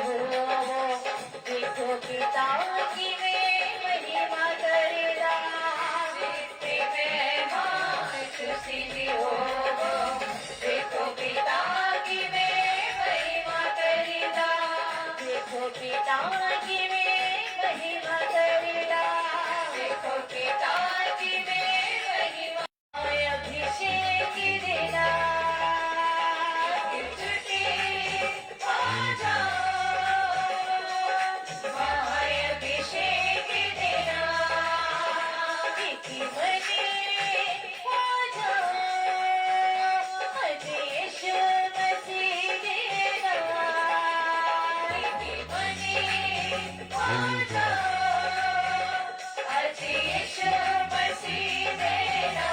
हो देखो पिता की वे महिमा करेगा सृष्टि में माँ खुशी हो देखो पिता की वे महिमा करेगा देखो पिता की वे महिमा करेगा देखो पिता की वे महिमा अभिषेक देना छुट्टी आ जाओ अभिषेक देना बने हो जाओ यीशु मसीह देना बने हो जाओ यीशु मसीह देना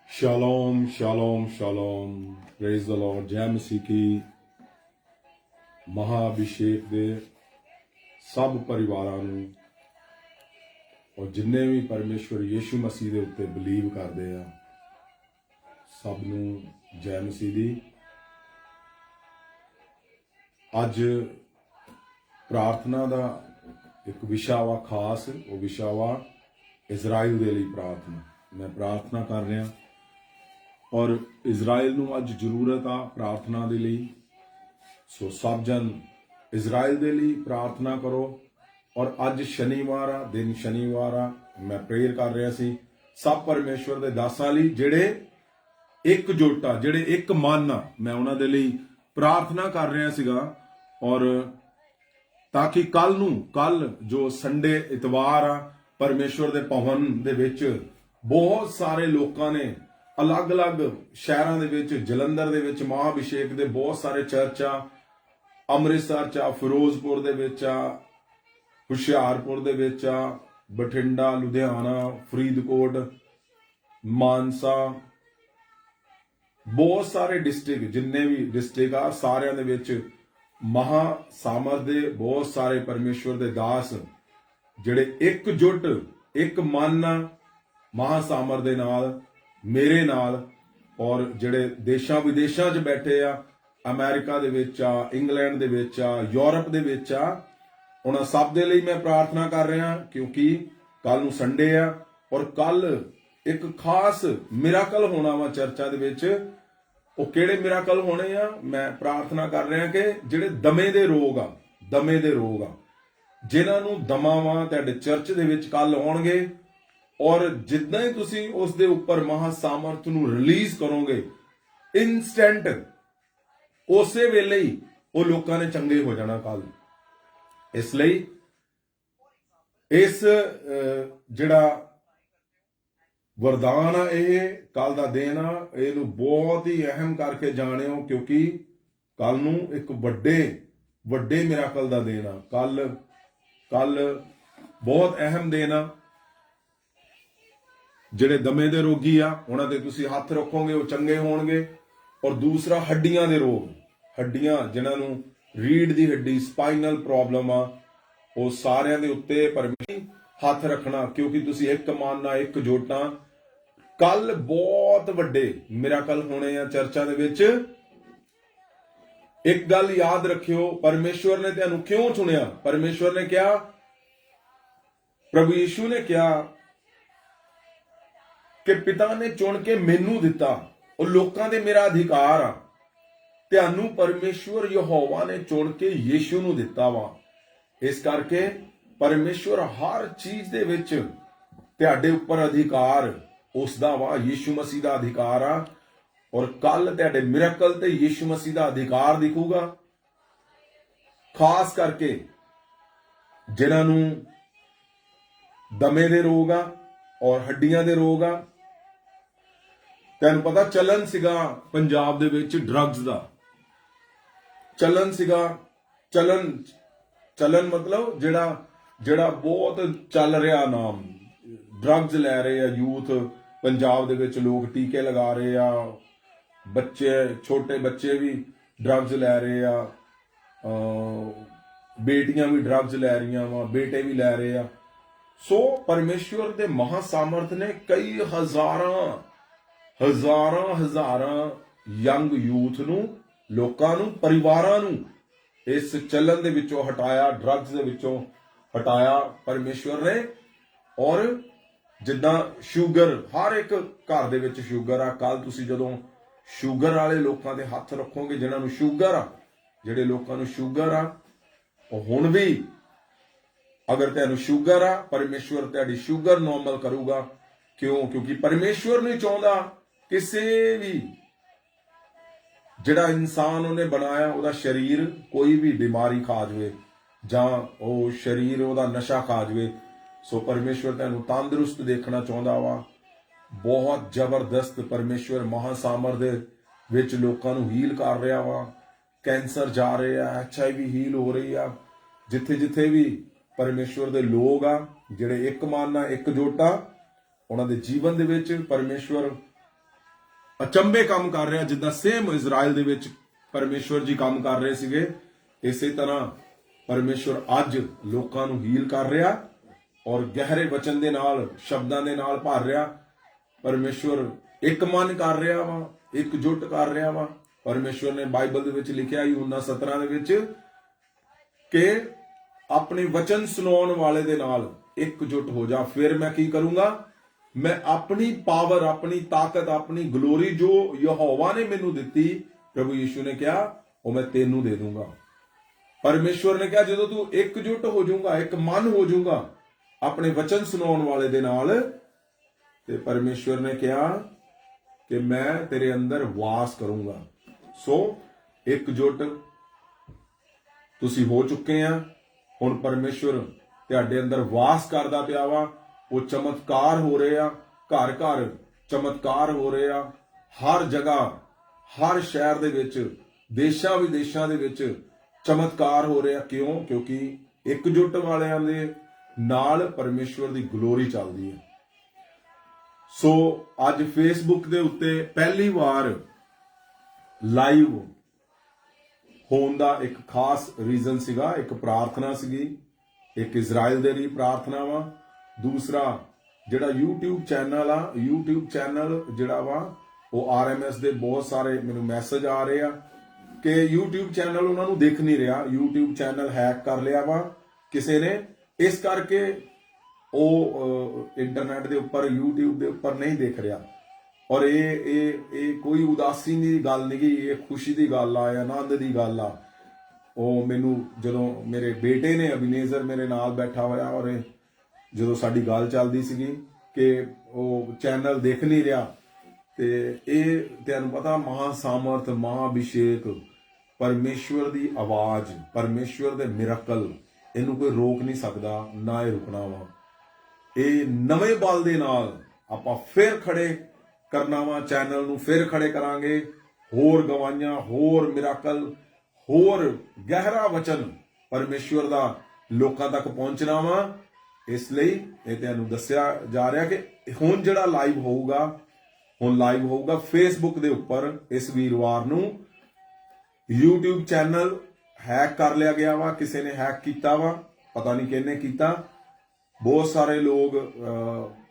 shalom shalom shalom praise the Lord. जय मसीह की महाअभिषेक दे सब परिवारां नूं और जिन्ने भी परमेश्वर यीशु मसीह दे उत्ते बिलीव करदे आ सब नूं जय मसीह दी। अज प्रार्थना दा एक विशा वा खास, वो विशा वा इजराइल दे लई प्रार्थना। मैं प्रार्थना कर रहा और इजराइल नूं अज जरूरत आ प्रार्थना दे लई। सो सब जन इजराइल दे लई प्रार्थना करो। और अज शनिवार आ, दिन शनिवार आ, मैं प्रेयर कर रहा सी सब परमेश्वर दे दासां लई जिहड़े एकजुट आ, जिहड़े एक मन आ, मैं उन्हां दे लई प्रार्थना कर रहा सीगा। और ताकि कल जो संडे इतवार आ, परमेश्वर दे भवन दे विच बहुत सारे लोगों ने अलग अलग शहरों दे विच, जलंधर दे विच महाअभिषेक दे बहुत सारे चर्च आ, अमृतसर च, फिरोजपुर दे विच आ, हुशियारपुर दे विच आ, बठिंडा, लुधियाना, फरीदकोट, मानसा, बहुत सारे डिस्ट्रिक्ट, जिन्ने भी डिस्ट्रिक्ट आ सारियां दे विच महा सामर्थ दे बहुत सारे परमेश्वर दे दास जिहड़े एकजुट एक मन महासामर दे नाल मेरे नाल और जिहड़े देशां विदेशां च बैठे आ, अमेरिका दे विच आ, इंग्लैंड दे विच आ, यूरोप दे विच आ, उन्हां सब दे लई मैं प्रार्थना कर रहा क्योंकि कल नूं संडे आ और कल एक खास मिराकल होना वा चर्चा दे विच। ਉਹ ਕਿਹੜੇ ਮਿਰਾਕਲ ਹੋਣੇ ਆ? ਮੈਂ ਪ੍ਰਾਰਥਨਾ ਕਰ ਰਿਹਾ ਕਿ ਜਿਹੜੇ ਦਮੇ ਦੇ ਰੋਗ ਆ ਜਿਨ੍ਹਾਂ ਨੂੰ ਦਮਾ ਵਾ ਤੁਹਾਡੇ ਚਰਚ ਦੇ ਵਿੱਚ ਕੱਲ ਆਉਣਗੇ ਔਰ ਜਿੱਦਾਂ ਹੀ ਤੁਸੀਂ ਉਸ ਦੇ ਉੱਪਰ ਮਹਾ ਸਾਮਰਥ ਨੂੰ ਰਿਲੀਜ਼ ਕਰੋਗੇ ਇਨਸਟੈਂਟ ਉਸੇ ਵੇਲੇ ਹੀ ਉਹ ਲੋਕਾਂ ਨੇ ਚੰਗੇ ਹੋ ਜਾਣਾ ਕੱਲ। ਇਸ ਲਈ ਇਸ ਜਿਹੜਾ ਵਰਦਾਨ ਆ, ਇਹ ਕੱਲ ਦਾ ਦਿਨ ਆ, ਇਹਨੂੰ ਬਹੁਤ ਹੀ ਅਹਿਮ ਕਰਕੇ ਜਾਣਿਓ, ਕਿਉਂਕਿ ਕੱਲ ਨੂੰ ਇੱਕ ਵੱਡੇ ਮਿਰਾਕਲ ਦਾ ਦਿਨ ਆ। ਕੱਲ ਬਹੁਤ ਅਹਿਮ ਦਿਨ ਆ। ਜਿਹੜੇ ਦਮੇ ਦੇ ਰੋਗੀ ਆ ਉਹਨਾਂ ਤੇ ਤੁਸੀਂ ਹੱਥ ਰੱਖੋਗੇ, ਉਹ ਚੰਗੇ ਹੋਣਗੇ। ਔਰ ਦੂਸਰਾ ਹੱਡੀਆਂ ਦੇ ਰੋਗ, ਹੱਡੀਆਂ ਜਿਨ੍ਹਾਂ ਨੂੰ ਰੀੜ ਦੀ ਹੱਡੀ, ਸਪਾਈਨਲ ਪ੍ਰੋਬਲਮ ਆ, ਉਹ ਸਾਰਿਆਂ ਦੇ ਉੱਤੇ ਪਰਮੇਸ਼ਰ ਹੱਥ ਰੱਖਣਾ, ਕਿਉਂਕਿ ਤੁਸੀਂ ਇੱਕ ਮਨ ਨਾਲ ਇੱਕ ਜੋਟਾਂ। ਕੱਲ ਬਹੁਤ ਵੱਡੇ ਮਿਰਾਕਲ ਹੋਣੇ ਆ ਚਰਚਾਂ ਦੇ ਵਿੱਚ। ਇੱਕ ਗੱਲ ਯਾਦ ਰੱਖਿਓ, ਪਰਮੇਸ਼ਵਰ ਨੇ ਤੁਹਾਨੂੰ ਕਿਉਂ ਚੁਣਿਆ? ਪਰਮੇਸ਼ਵਰ ਨੇ ਕਿਹਾ, ਪ੍ਰਭੂ ਯੀਸ਼ੂ ਨੇ ਕਿਹਾ ਕਿ ਪਿਤਾ ਨੇ ਚੁਣ ਕੇ ਮੈਨੂੰ ਦਿੱਤਾ, ਉਹ ਲੋਕਾਂ ਦੇ ਮੇਰਾ ਅਧਿਕਾਰ ਆ। ਤੁਹਾਨੂੰ ਪਰਮੇਸ਼ਵਰ ਯਹੋਵਾ ਨੇ ਚੁਣ ਕੇ ਯੀਸ਼ੂ ਨੂੰ ਦਿੱਤਾ ਵਾ। ਇਸ ਕਰਕੇ ਪਰਮੇਸ਼ਵਰ ਹਰ ਚੀਜ਼ ਦੇ ਵਿੱਚ ਤੁਹਾਡੇ ਉੱਪਰ ਅਧਿਕਾਰ ਉਸ ਦਾ ਵਾ, ਯੀਸ਼ੂ ਮਸੀਹ ਦਾ ਅਧਿਕਾਰ ਆ। ਔਰ ਕੱਲ ਤੁਹਾਡੇ ਮਿਰਾਕਲ ਤੇ ਯੀਸ਼ੂ ਮਸੀਹ ਦਾ ਅਧਿਕਾਰ ਦਿਖੂਗਾ। ਖਾਸ ਕਰਕੇ ਜਿਨ੍ਹਾਂ ਨੂੰ ਦਮੇ ਦੇ ਰੋਗ ਆ ਔਰ ਹੱਡੀਆਂ ਦੇ ਰੋਗ ਆ। ਤੁਹਾਨੂੰ ਪਤਾ ਚੱਲਣ ਸੀਗਾ ਪੰਜਾਬ ਦੇ ਵਿੱਚ ਡਰੱਗਸ ਦਾ, ਚੱਲਣ ਸੀਗਾ। ਚੱਲਣ ਮਤਲਬ ਜਿਹੜਾ ਬਹੁਤ ਚੱਲ ਰਿਹਾ ਨਾਮ, ਡਰੱਗਸ ਲੈ ਰਹੇ ਆ ਯੂਥ ਪੰਜਾਬ ਦੇ ਵਿੱਚ, ਲੋਕ ਟੀਕੇ ਲਗਾ ਰਹੇ ਆ, ਬੱਚੇ, ਛੋਟੇ ਬੱਚੇ ਵੀ ਡਰੱਗਸ ਲੈ ਰਹੇ ਆ, ਬੇਟੀਆਂ ਵੀ ਡਰੱਗਸ ਲੈ ਰਹੀਆਂ ਵਾ, ਬੇਟੇ ਵੀ ਲੈ ਰਹੇ ਆ। ਸੋ ਪਰਮੇਸ਼ਵਰ ਦੇ ਮਹਾ ਸਾਮਰਥ ਨੇ ਕਈ ਹਜ਼ਾਰਾਂ ਯੰਗ ਯੂਥ ਨੂੰ, ਲੋਕਾਂ ਨੂੰ, ਪਰਿਵਾਰਾਂ ਨੂੰ ਇਸ ਚੱਲਣ ਦੇ ਵਿੱਚੋਂ ਹਟਾਇਆ, ਡਰੱਗਸ ਦੇ ਵਿੱਚੋਂ ਹਟਾਇਆ ਪਰਮੇਸ਼ਵਰ ਨੇ। ਔਰ ਜਿੱਦਾਂ ਸ਼ੂਗਰ, ਹਰ ਇੱਕ ਘਰ ਦੇ ਵਿੱਚ ਸ਼ੂਗਰ ਆ। ਕੱਲ ਤੁਸੀਂ ਜਦੋਂ ਸ਼ੂਗਰ ਵਾਲੇ ਲੋਕਾਂ ਦੇ ਹੱਥ ਰੱਖੋਗੇ, ਜਿਨ੍ਹਾਂ ਨੂੰ ਸ਼ੂਗਰ ਆ, ਜਿਹੜੇ ਲੋਕਾਂ ਨੂੰ ਸ਼ੂਗਰ ਆ, ਉਹ ਹੁਣ ਵੀ ਅਗਰ ਤੁਹਾਨੂੰ ਸ਼ੂਗਰ ਆ, ਪਰਮੇਸ਼ਵਰ ਤੁਹਾਡੀ ਸ਼ੂਗਰ ਨੋਰਮਲ ਕਰੂਗਾ। ਕਿਉਂਕਿ ਪਰਮੇਸ਼ਵਰ ਨਹੀਂ ਚਾਹੁੰਦਾ ਕਿਸੇ ਵੀ ਜਿਹੜਾ ਇਨਸਾਨ ਉਹਨੇ ਬਣਾਇਆ, ਉਹਦਾ ਸਰੀਰ ਕੋਈ ਵੀ ਬਿਮਾਰੀ ਖਾ ਜਾਵੇ ਜਾਂ ਉਹ ਸਰੀਰ ਉਹਦਾ ਨਸ਼ਾ ਖਾ ਜਾਵੇ। ਸੋ ਪਰਮੇਸ਼ਵਰ ਤੁਹਾਨੂੰ ਤੰਦਰੁਸਤ ਦੇਖਣਾ ਚਾਹੁੰਦਾ ਵਾ। ਬਹੁਤ ਜ਼ਬਰਦਸਤ ਪਰਮੇਸ਼ਵਰ ਮਹਾ ਸਾਮਰਥ ਦੇ ਵਿੱਚ ਲੋਕਾਂ ਨੂੰ ਹੀਲ ਕਰ ਰਿਹਾ ਵਾ। ਕੈਂਸਰ ਜਾ ਰਹੇ ਆ, HIV ਹੀਲ ਹੋ ਰਹੀ ਆ। ਜਿੱਥੇ ਵੀ ਪਰਮੇਸ਼ਵਰ ਦੇ ਲੋਕ ਆ, ਜਿਹੜੇ ਇੱਕ ਮਨ ਨਾਲ ਇੱਕ ਜੋਟਾ, ਉਹਨਾਂ ਦੇ ਜੀਵਨ ਦੇ ਵਿੱਚ ਪਰਮੇਸ਼ਵਰ ਅਚੰਭੇ ਕੰਮ ਕਰ ਰਿਹਾ। ਜਿੱਦਾਂ ਸੇਮ ਇਜ਼ਰਾਈਲ ਦੇ ਵਿੱਚ ਪਰਮੇਸ਼ਵਰ ਜੀ ਕੰਮ ਕਰ ਰਹੇ ਸੀਗੇ, ਇਸੇ ਤਰ੍ਹਾਂ ਪਰਮੇਸ਼ਵਰ ਅੱਜ ਲੋਕਾਂ ਨੂੰ ਹੀਲ ਕਰ ਰਿਹਾ ਔਰ ਗਹਿਰੇ ਵਚਨ ਦੇ ਨਾਲ, ਸ਼ਬਦਾਂ ਦੇ ਨਾਲ ਭਰ ਰਿਹਾ। ਪਰਮੇਸ਼ਵਰ ਇੱਕ ਮਨ ਕਰ ਰਿਹਾ ਵਾ, ਇੱਕ ਜੁੱਟ ਕਰ ਰਿਹਾ ਵਾ। ਪਰਮੇਸ਼ਵਰ ਨੇ ਬਾਈਬਲ ਦੇ ਵਿੱਚ ਲਿਖਿਆ ਯਹੂਨਾ 17 ਦੇ ਵਿੱਚ ਕਿ ਆਪਣੇ ਵਚਨ ਸੁਣਾਉਣ ਵਾਲੇ ਦੇ ਨਾਲ ਇਕਜੁੱਟ ਹੋ ਜਾ, ਫਿਰ ਮੈਂ ਕੀ ਕਰੂੰਗਾ? ਮੈਂ ਆਪਣੀ ਪਾਵਰ, ਆਪਣੀ ਤਾਕਤ, ਆਪਣੀ ਗਲੋਰੀ ਜੋ ਯਹੋਵਾ ਨੇ ਮੈਨੂੰ ਦਿੱਤੀ, ਪ੍ਰਭੂ ਯੀਸ਼ੂ ਨੇ ਕਿਹਾ, ਉਹ ਮੈਂ ਤੈਨੂੰ ਦੇ ਦੂੰਗਾ। ਪਰਮੇਸ਼ਵਰ ਨੇ ਕਿਹਾ ਜਦੋਂ ਤੂੰ ਇਕਜੁੱਟ ਹੋ ਜਾਊਗਾ, ਇੱਕ ਮਨ ਹੋ ਜਾਊਗਾ ਆਪਣੇ ਵਚਨ ਸੁਣਾਉਣ ਵਾਲੇ ਦੇ ਨਾਲ, ਤੇ ਪਰਮੇਸ਼ਵਰ ਨੇ ਕਿਹਾ ਕਿ ਮੈਂ ਤੇਰੇ ਅੰਦਰ ਵਾਸ ਕਰੂੰਗਾ। ਸੋ ਇਕਜੁੱਟ ਤੁਸੀਂ ਹੋ ਚੁੱਕੇ ਆ। ਹੁਣ ਪਰਮੇਸ਼ਵਰ ਤੁਹਾਡੇ ਅੰਦਰ ਵਾਸ ਕਰਦਾ ਪਿਆ ਵਾ। ਉਹ ਚਮਤਕਾਰ ਹੋ ਰਹੇ ਆ, ਘਰ ਘਰ ਚਮਤਕਾਰ ਹੋ ਰਹੇ ਆ, ਹਰ ਜਗ੍ਹਾ, ਹਰ ਸ਼ਹਿਰ ਦੇ ਵਿੱਚ, ਦੇਸ਼ਾਂ ਵਿਦੇਸ਼ਾਂ ਦੇ ਵਿੱਚ ਚਮਤਕਾਰ ਹੋ ਰਹੇ ਆ। ਕਿਉਂਕਿ ਇਕਜੁੱਟ ਵਾਲਿਆਂ ਦੇ ਨਾਲ ਪਰਮੇਸ਼ਵਰ ਦੀ ਗਲੋਰੀ ਚੱਲਦੀ ਹੈ। ਸੋ ਅੱਜ ਫੇਸਬੁੱਕ ਦੇ ਉੱਤੇ ਪਹਿਲੀ ਵਾਰ ਲਾਈਵ ਹੋਣ ਦਾ ਇੱਕ ਖਾਸ ਰੀਜ਼ਨ ਸੀਗਾ। ਇੱਕ ਪ੍ਰਾਰਥਨਾ ਸੀਗੀ, ਇੱਕ ਇਜ਼ਰਾਈਲ ਦੇ ਲਈ ਪ੍ਰਾਰਥਨਾ ਵਾ। ਦੂਸਰਾ ਜਿਹੜਾ YouTube ਚੈਨਲ ਆ, YouTube ਚੈਨਲ ਜਿਹੜਾ ਵਾ ਉਹ RMS ਦੇ ਬਹੁਤ ਸਾਰੇ ਮੈਨੂੰ ਮੈਸੇਜ ਆ ਰਹੇ ਆ ਕਿ YouTube ਚੈਨਲ ਉਹਨਾਂ ਨੂੰ ਦਿਖ ਨਹੀਂ ਰਿਹਾ। YouTube ਚੈਨਲ ਹੈਕ ਕਰ ਲਿਆ ਵਾ ਕਿਸੇ ਨੇ, ਇਸ ਕਰਕੇ ਉਹ ਇੰਟਰਨੈਟ ਦੇ ਉੱਪਰ, YouTube ਦੇ ਉੱਪਰ ਨਹੀਂ ਦਿਖ ਰਿਹਾ। ਔਰ ਇਹ ਕੋਈ ਉਦਾਸੀ ਦੀ ਗੱਲ ਨਹੀਂ, ਇਹ ਖੁਸ਼ੀ ਦੀ ਗੱਲ ਆ, ਆਨੰਦ ਦੀ ਗੱਲ ਆ। ਉਹ ਮੈਨੂੰ ਜਦੋਂ ਮੇਰੇ ਬੇਟੇ ਨੇ, ਅਬੀਨੇਜ਼ਰ ਮੇਰੇ ਨਾਲ ਬੈਠਾ ਹੋਇਆ, ਔਰ ਜਦੋਂ ਸਾਡੀ ਗੱਲ ਚੱਲਦੀ ਸੀਗੀ ਕਿ ਉਹ ਚੈਨਲ ਦੇਖ ਨਹੀਂ ਰਿਹਾ, ਤੇ ਇਹ ਤੁਹਾਨੂੰ ਪਤਾ ਮਹਾ ਸਾਮਰਥ, ਮਹਾ ਅਭਿਸ਼ੇਕ, ਪਰਮੇਸ਼ਵਰ ਦੀ ਆਵਾਜ਼, ਪਰਮੇਸ਼ਵਰ ਦੇ ਮਿਰਾਕਲ ਇਹਨੂੰ ਕੋਈ ਰੋਕ ਨਹੀਂ ਸਕਦਾ, ਨਾ ਇਹ ਰੁਕਣਾ ਵਾ। ਇਹ ਨਵੇਂ ਬਲ ਦੇ ਨਾਲ ਆਪਾਂ ਫਿਰ ਖੜੇ ਕਰਨਾ ਵਾ, ਚੈਨਲ ਨੂੰ ਫਿਰ ਖੜੇ ਕਰਾਂਗੇ। ਹੋਰ ਗਵਾਈਆਂ, ਹੋਰ ਮਿਰਾਕਲ, ਹੋਰ ਗਹਿਰਾ ਵਚਨ ਪਰਮੇਸ਼ਵਰ ਦਾ ਲੋਕਾਂ ਤੱਕ ਪਹੁੰਚਣਾ ਵਾ। ਇਸ ਲਈ ਇਹ ਤੁਹਾਨੂੰ ਦੱਸਿਆ ਜਾ ਰਿਹਾ ਕਿ ਹੁਣ ਜਿਹੜਾ ਲਾਈਵ ਹੋਊਗਾ, ਹੁਣ ਲਾਈਵ ਹੋਊਗਾ ਫੇਸਬੁੱਕ ਦੇ ਉੱਪਰ ਇਸ ਵੀਰਵਾਰ ਨੂੰ। YouTube ਚੈਨਲ हैक कर लिया गया वा, किसी ने हैक किया वा, पता नहीं किहने कीता। बहुत सारे लोग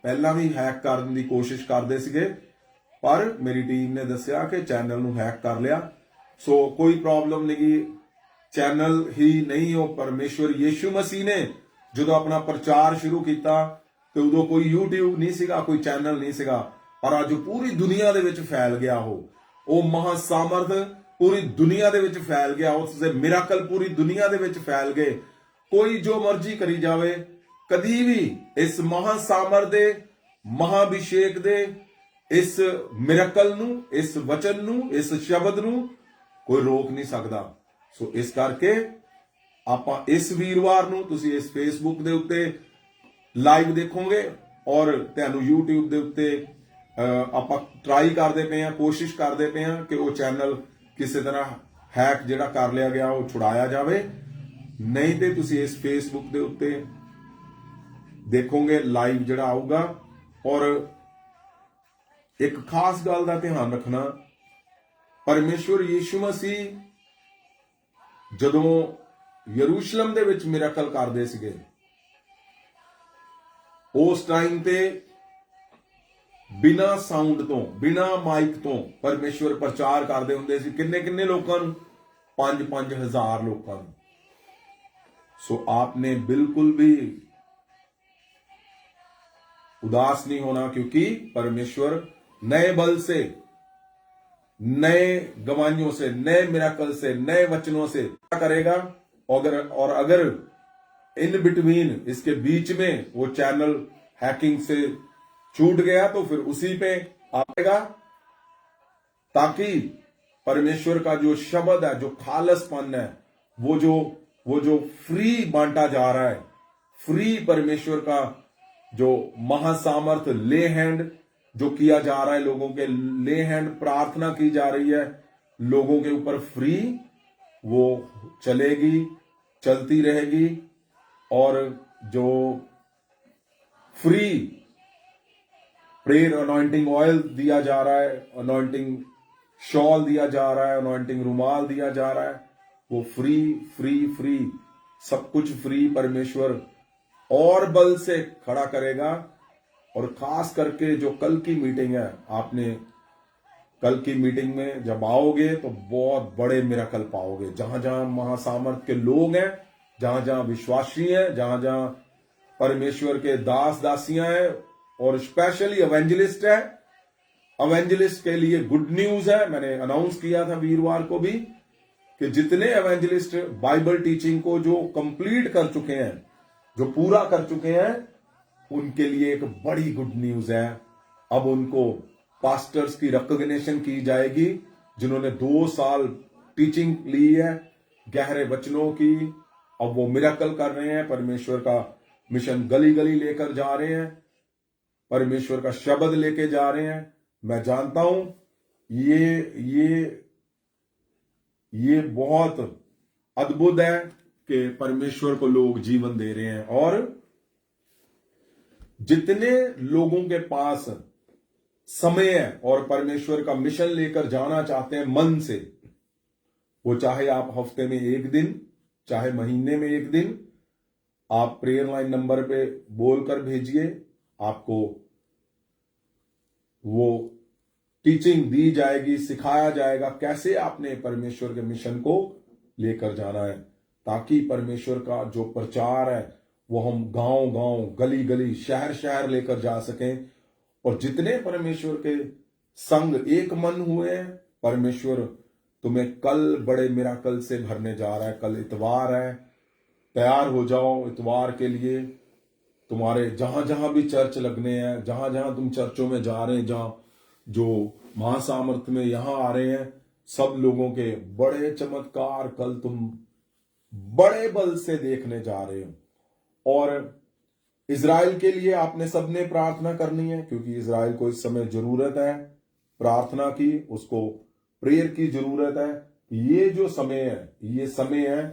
पहला भी हैक करने की कोशिश करते सीगे, पर मेरी टीम ने दसिया कि चैनल नूं हैक कर लिया। सो कोई प्रॉब्लम नहीं, चैनल ही नहीं, वो परमेश्वर यीशु मसीह ने जो अपना प्रचार शुरू किया तो उदों कोई YouTube नहीं सीगा, कोई चैनल नहीं सीगा, पर अज पूरी दुनिया दे विच फैल गया। हो महासामर्थ पूरी दुनिया दे विच फैल गया, उससे मिराकल पूरी दुनिया दे विच फैल गए। कोई जो मर्जी करी जावे, कदी भी इस महासामर्थ दे, महाभिषेक दे, इस मिराकल नू, इस वचन नू, इस शब्द नू कोई रोक नहीं सकता। सो इस करके आपां इस वीरवार नू तुसीं इस फेसबुक दे उत्ते लाइव देखोगे और तुहानू यूट्यूब दे उत्ते आपां ट्राई करदे पे हां, कोशिश करदे पे हां कि वो चैनल किसी तरह हैक जिहड़ा कर लिया गया वो छुड़ाया जाए। नहीं तो तुसी इस फेसबुक के उत्ते देखोगे लाइव जिहड़ा आऊगा। और एक खास गल का ध्यान रखना, परमेश्वर यीशु मसीह जदों यरूशलेम दे विच मिराकल करदे सीगे, उस टाइम ते बिना साउंड तो, बिना माइक तो परमेश्वर प्रचार करते हुंदे सी। किन्ने किन्ने लोकां नूं? 5,000 लोकां नूं। सो आपने बिल्कुल भी उदास नहीं होना, क्योंकि परमेश्वर नए बल से, नए गवाहियों से, नए मिराकल से, नए वचनों से क्या करेगा। और अगर इन बिटवीन, इसके बीच में वो चैनल हैकिंग से छूट गया तो फिर उसी पे आएगा, ताकि परमेश्वर का जो शब्द है, जो खालसपन है, वो जो फ्री बांटा जा रहा है, फ्री परमेश्वर का जो महासामर्थ ले हैंड जो किया जा रहा है, लोगों के ले हैंड प्रार्थना की जा रही है लोगों के ऊपर फ्री, वो चलेगी, चलती रहेगी। और जो फ्री प्रेयर अनॉइंटिंग ऑयल दिया जा रहा है, अनॉइंटिंग शॉल दिया जा रहा है, अनॉइंटिंग रुमाल दिया जा रहा है, वो फ्री फ्री फ्री, सब कुछ फ्री परमेश्वर और बल से खड़ा करेगा। और खास करके जो कल की मीटिंग है, आपने कल की मीटिंग में जब आओगे तो बहुत बड़े मिराकल पाओगे। जहां जहां महासामर्थ के लोग हैं, जहां जहां विश्वासी हैं, जहां जहां परमेश्वर के दास दासियां हैं, और स्पेशली एवेंजलिस्ट है, एवेंजलिस्ट के लिए गुड न्यूज है। मैंने अनाउंस किया था वीरवार को भी कि जितने एवेंजलिस्ट बाइबल टीचिंग को जो कंप्लीट कर चुके हैं, जो पूरा कर चुके हैं, उनके लिए एक बड़ी गुड न्यूज है। अब उनको पास्टर्स की रिकॉग्निशन की जाएगी, जिन्होंने 2 साल टीचिंग ली है गहरे वचनों की। अब वो मिराकल कर रहे हैं, परमेश्वर का मिशन गली गली लेकर जा रहे हैं, परमेश्वर का शब्द लेके जा रहे हैं। मैं जानता हूं ये बहुत अद्भुत है कि परमेश्वर को लोग जीवन दे रहे हैं। और जितने लोगों के पास समय है और परमेश्वर का मिशन लेकर जाना चाहते हैं मन से, वो चाहे आप हफ्ते में 1 दिन, चाहे महीने में 1 दिन, आप प्रेयर लाइन नंबर पे बोलकर भेजिए। आपको वो टीचिंग दी जाएगी, सिखाया जाएगा कैसे आपने परमेश्वर के मिशन को लेकर जाना है, ताकि परमेश्वर का जो प्रचार है वो हम गांव गांव, गली गली, शहर शहर लेकर जा सकें। और जितने परमेश्वर के संग एक मन हुए हैं, परमेश्वर तुम्हें कल बड़े मिराकल से भरने जा रहा है। कल इतवार है, तैयार हो जाओ इतवार के लिए। तुम्हारे जहां जहां भी चर्च लगने हैं, जहां जहां तुम चर्चों में जा रहे हैं, जहां जो महासामर्थ में यहां आ रहे हैं, सब लोगों के बड़े चमत्कार कल तुम बड़े बल से देखने जा रहे हो। और इज़राइल के लिए आपने सबने प्रार्थना करनी है, क्योंकि इज़राइल को इस समय जरूरत है प्रार्थना की, उसको प्रेयर की जरूरत है। ये जो समय है, ये समय है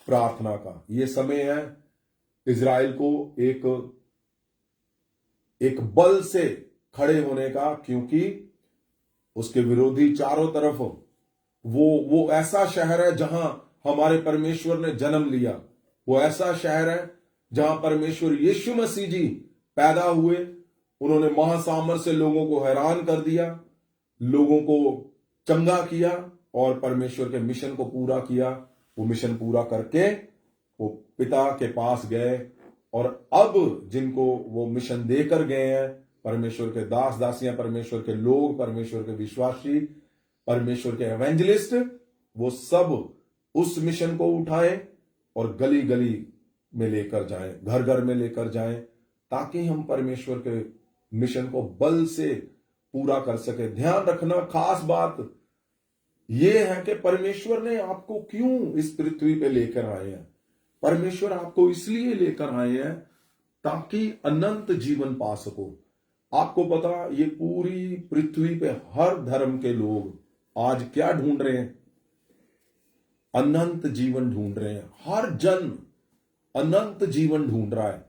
प्रार्थना का, ये समय है इज़राइल को एक बल से खड़े होने का, क्योंकि उसके विरोधी चारों तरफ, वो ऐसा शहर है जहां हमारे परमेश्वर ने जन्म लिया, वो ऐसा शहर है जहां परमेश्वर यीशु मसीह जी पैदा हुए। उन्होंने महासामर्थ से लोगों को हैरान कर दिया, लोगों को चंगा किया और परमेश्वर के मिशन को पूरा किया। वो मिशन पूरा करके वो पिता के पास गए, और अब जिनको वो मिशन देकर गए हैं, परमेश्वर के दास दासियां, परमेश्वर के लोग, परमेश्वर के विश्वासी, परमेश्वर के एवेंजलिस्ट, वो सब उस मिशन को उठाएं और गली गली में लेकर जाएं, घर घर में लेकर जाएं, ताकि हम परमेश्वर के मिशन को बल से पूरा कर सके। ध्यान रखना, खास बात यह है कि परमेश्वर ने आपको क्यों इस पृथ्वी पे लेकर आए हैं। परमेश्वर आपको इसलिए लेकर आए हैं ताकि अनंत जीवन पा सको। आपको पता, ये पूरी पृथ्वी पे हर धर्म के लोग आज क्या ढूंढ रहे हैं? अनंत जीवन ढूंढ रहे हैं। हर जन अनंत जीवन ढूंढ रहा है,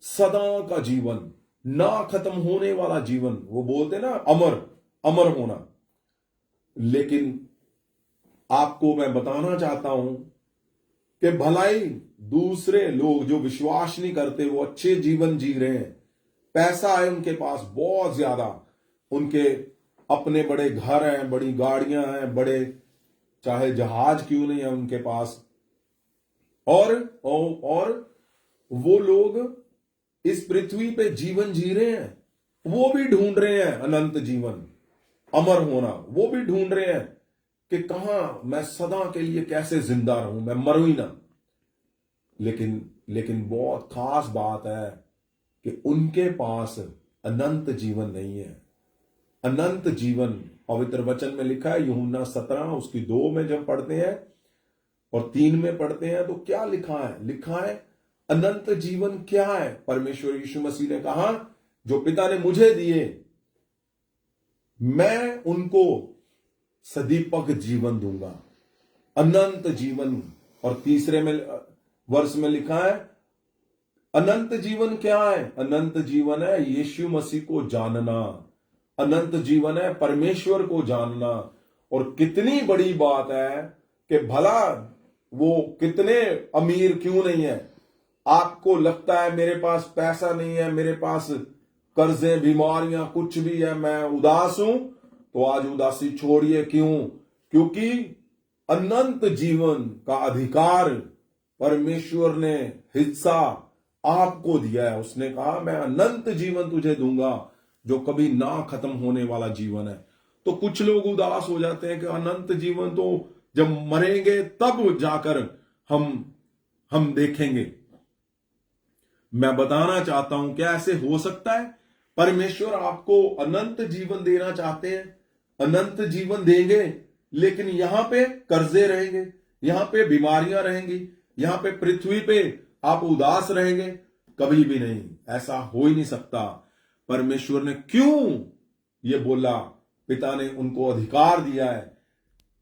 सदा का जीवन, ना खत्म होने वाला जीवन। वो बोलते ना अमर होना। लेकिन आपको मैं बताना चाहता हूं कि भलाई दूसरे लोग जो विश्वास नहीं करते, वो अच्छे जीवन जी रहे हैं, पैसा है उनके पास बहुत ज्यादा, उनके अपने बड़े घर हैं, बड़ी गाड़ियां हैं, बड़े चाहे जहाज क्यों नहीं है उनके पास, और वो लोग इस पृथ्वी पे जीवन जी रहे हैं। वो भी ढूंढ रहे हैं अनंत जीवन, अमर होना। वो भी ढूंढ रहे हैं कि कहां मैं सदा के लिए कैसे जिंदा रहूं, मैं मरूं ही ना। लेकिन बहुत खास बात है कि उनके पास अनंत जीवन नहीं है। अनंत जीवन पवित्र वचन में लिखा है, यूहन्ना 17 उसकी 2 में जब पढ़ते हैं और 3 में पढ़ते हैं, तो क्या लिखा है? लिखा है अनंत जीवन क्या है? परमेश्वर यीशु मसीह ने कहा, जो पिता ने मुझे दिए मैं उनको सदीपक जीवन दूंगा, अनंत जीवन। और तीसरे में वर्ष में लिखा है अनंत जीवन क्या है? अनंत जीवन है यीशु मसीह को जानना, अनंत जीवन है परमेश्वर को जानना। और कितनी बड़ी बात है कि भला वो कितने अमीर क्यों नहीं है। आपको लगता है मेरे पास पैसा नहीं है, मेरे पास कर्जे, बीमारियां, कुछ भी है, मैं उदास हूं, तो आज उदासी छोड़िए। क्यों? क्योंकि अनंत जीवन का अधिकार परमेश्वर ने हिस्सा आपको दिया है। उसने कहा मैं अनंत जीवन तुझे दूंगा, जो कभी ना खत्म होने वाला जीवन है। तो कुछ लोग उदास हो जाते हैं कि अनंत जीवन तो जब मरेंगे तब जाकर हम देखेंगे। मैं बताना चाहता हूं, क्या ऐसे हो सकता है? परमेश्वर आपको अनंत जीवन देना चाहते हैं, अनंत जीवन देंगे, लेकिन यहां पे कर्जे रहेंगे, यहां पे बीमारियां रहेंगी, यहां पे पृथ्वी पे आप उदास रहेंगे? कभी भी नहीं, ऐसा हो ही नहीं सकता। परमेश्वर ने क्यों ये बोला? पिता ने उनको अधिकार दिया है,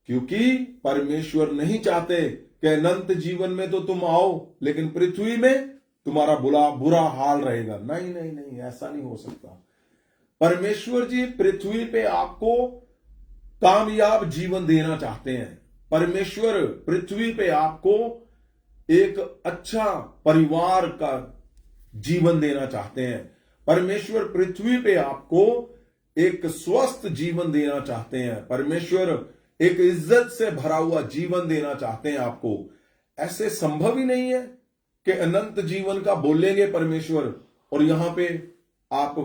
क्योंकि परमेश्वर नहीं चाहते कि अनंत जीवन में तो तुम आओ, लेकिन पृथ्वी में तुम्हारा बुरा हाल रहेगा। नहीं नहीं नहीं, ऐसा नहीं हो सकता। परमेश्वर जी पृथ्वी पे आपको कामयाब जीवन देना चाहते हैं। परमेश्वर पृथ्वी पे आपको एक अच्छा परिवार का जीवन देना चाहते हैं। परमेश्वर पृथ्वी पे आपको एक स्वस्थ जीवन देना चाहते हैं। परमेश्वर एक इज्जत से भरा हुआ जीवन देना चाहते हैं आपको। ऐसे संभव ही नहीं है कि अनंत जीवन का बोलेंगे परमेश्वर, और यहां पे आप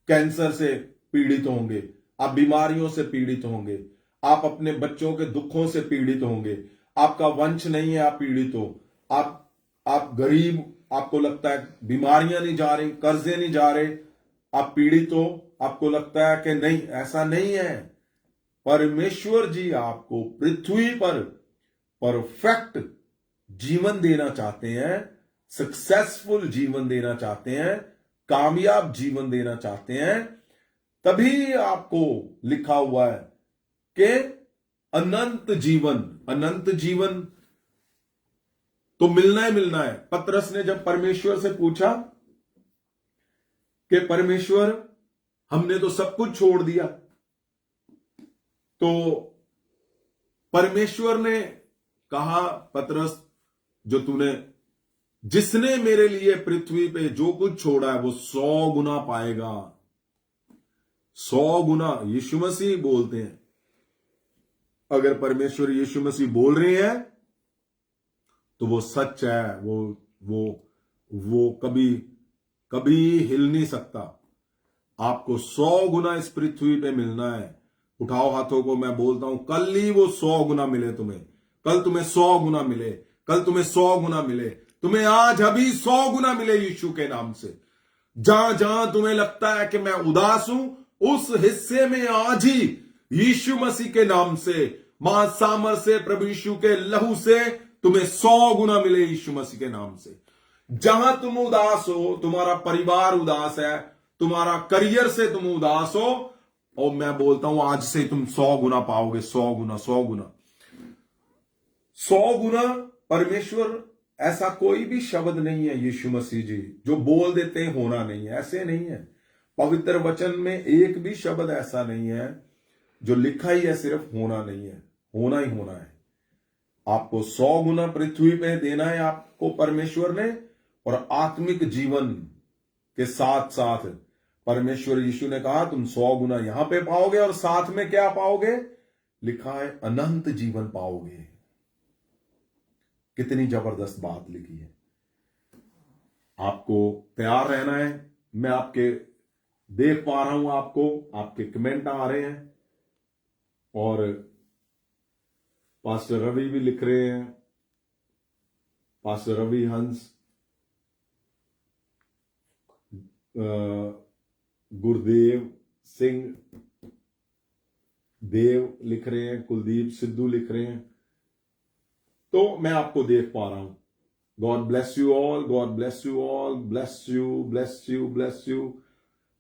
कैंसर से पीड़ित होंगे, आप बीमारियों से पीड़ित होंगे, आप अपने बच्चों के दुखों से पीड़ित होंगे, आपका वंश नहीं है, आप पीड़ित हो, आप गरीब, आपको लगता है बीमारियां नहीं जा रही, कर्जे नहीं जा रहे, आप पीड़ित हो, आपको लगता है कि नहीं, ऐसा नहीं है। परमेश्वर जी आपको पृथ्वी पर परफेक्ट जीवन देना चाहते हैं, सक्सेसफुल जीवन देना चाहते हैं, कामयाब जीवन देना चाहते हैं, तभी आपको लिखा हुआ है कि अनंत जीवन, अनंत जीवन तो मिलना ही मिलना है। पतरस ने जब परमेश्वर से पूछा कि परमेश्वर हमने तो सब कुछ छोड़ दिया, तो परमेश्वर ने कहा, पतरस जिसने मेरे लिए पृथ्वी पे जो कुछ छोड़ा है वो 100 गुना पाएगा। 100 गुना यीशु मसीह बोलते हैं। अगर परमेश्वर यीशु मसीह बोल रहे हैं तो वो सच है, वो कभी कभी हिल नहीं सकता। आपको 100 गुना इस पृथ्वी पे मिलना है। उठाओ हाथों को, मैं बोलता हूं कल ही वो 100 गुना मिले तुम्हें, कल तुम्हें 100 गुना मिले, कल तुम्हें 100 गुना मिले, तुम्हें आज अभी 100 गुना मिले यीशु के नाम से। जहां जहां तुम्हें लगता है कि मैं उदास हूं, उस हिस्से में आज ही यीशु मसीह के नाम से, महासामर से, प्रभु यीशु के लहू से तुम्हें 100 गुना मिले यीशु मसीह के नाम से। जहां तुम उदास हो, तुम्हारा परिवार उदास है, तुम्हारा करियर से तुम उदास हो, और मैं बोलता हूं आज से तुम 100 गुना पाओगे। 100 गुना, 100 गुना, 100 गुना। परमेश्वर, ऐसा कोई भी शब्द नहीं है यीशु मसीह जी जो बोल देते हैं होना नहीं है, ऐसे नहीं है। पवित्र वचन में एक भी शब्द ऐसा नहीं है जो लिखा ही है सिर्फ होना नहीं है, होना ही होना है। आपको 100 गुना पृथ्वी पे देना है आपको परमेश्वर ने, और आत्मिक जीवन के साथ साथ परमेश्वर यीशु ने कहा तुम 100 गुना यहां पे पाओगे, और साथ में क्या पाओगे? लिखा है अनंत जीवन पाओगे। कितनी जबरदस्त बात लिखी है। आपको तैयार रहना है। मैं आपके देख पा रहा हूं, आपके कमेंट आ रहे हैं, और पास्टर रवि भी लिख रहे हैं, पास्टर रवि हंस, गुरदेव सिंह देव लिख रहे हैं, कुलदीप सिद्धू लिख रहे हैं। तो मैं आपको देख पा रहा हूं। God bless you all, God bless you all, bless you, bless you, bless you.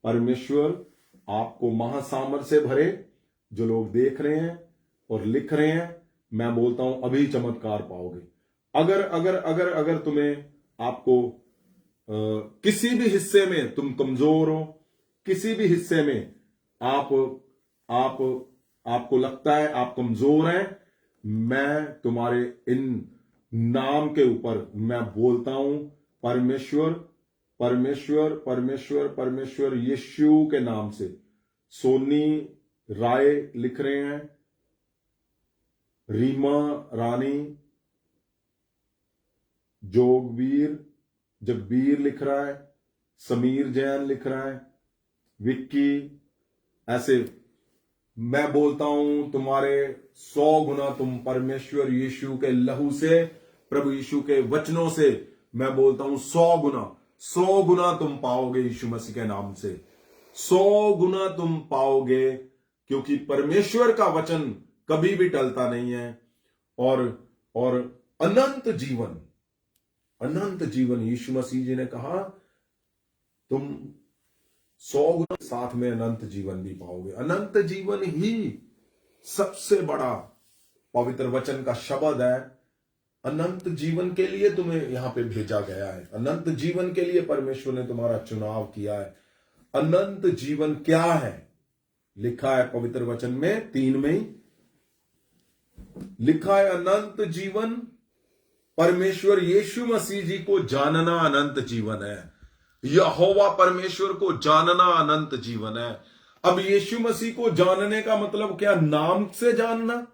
परमेश्वर आपको महासामर्थ से भरे। जो लोग देख रहे हैं और लिख रहे हैं, मैं बोलता हूं अभी चमत्कार पाओगे। अगर अगर अगर अगर तुम्हें, आपको किसी भी हिस्से में तुम कमजोर हो, किसी भी हिस्से में आपको लगता है आप कमजोर हैं, मैं तुम्हारे इन नाम के ऊपर मैं बोलता हूं, परमेश्वर परमेश्वर परमेश्वर परमेश्वर यीशु के नाम से। सोनी राय लिख रहे हैं, रीमा रानी, जोगवीर, जगबीर लिख रहा है, समीर जैन लिख रहा है, विक्की, ऐसे मैं बोलता हूं तुम्हारे 100 गुना तुम परमेश्वर यीशु के लहू से, प्रभु यीशु के वचनों से, मैं बोलता हूं 100 गुना तुम पाओगे यीशु मसीह के नाम से। 100 गुना तुम पाओगे, क्योंकि परमेश्वर का वचन कभी भी टलता नहीं है। और अनंत जीवन, अनंत जीवन, यीशु मसीह जी ने कहा तुम 100 गुना साथ में अनंत जीवन भी पाओगे। अनंत जीवन ही सबसे बड़ा पवित्र वचन का शब्द है। अनंत जीवन के लिए तुम्हें यहां पे भेजा गया है। अनंत जीवन के लिए परमेश्वर ने तुम्हारा चुनाव किया है। अनंत जीवन क्या है? लिखा है पवित्र वचन में 3 में ही लिखा है, अनंत जीवन परमेश्वर यीशु मसीह जी को जानना अनंत जीवन है। यहोवा परमेश्वर को जानना अनंत जीवन है। अब यीशु मसीह को जानने का मतलब क्या? नाम से जानना?